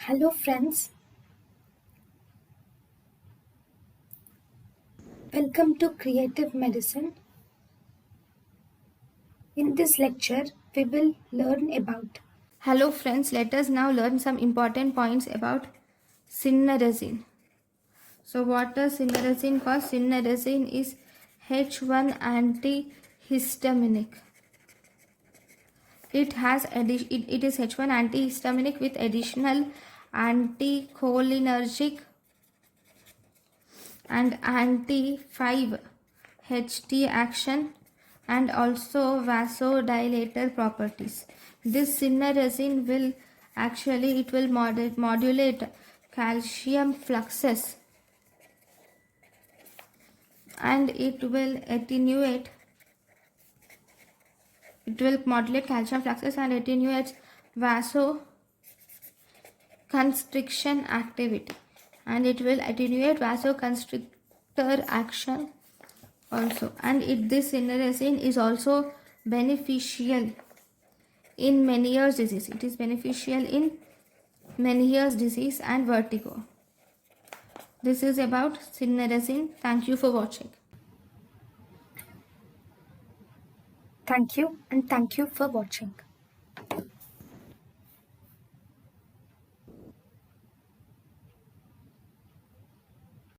Hello friends, welcome to Creative Medicine. In this lecture, we will learn about. Hello friends, let us now learn some important points about cineerazine. So what does cineerazine cause? Cineerazine is H1 antihistaminic. It is H1 antihistaminic with additional anticholinergic and anti-5-HT action and also vasodilator properties. This cineerazine will modulate calcium fluxes and it will modulate calcium fluxes and attenuates vasoconstriction activity, and it will attenuate vasoconstrictor action also. And this cineerazine is also beneficial in Meniere's disease. It is beneficial in Meniere's disease and vertigo. This is about cineerazine. Thank you for watching. Thank you and thank you for watching.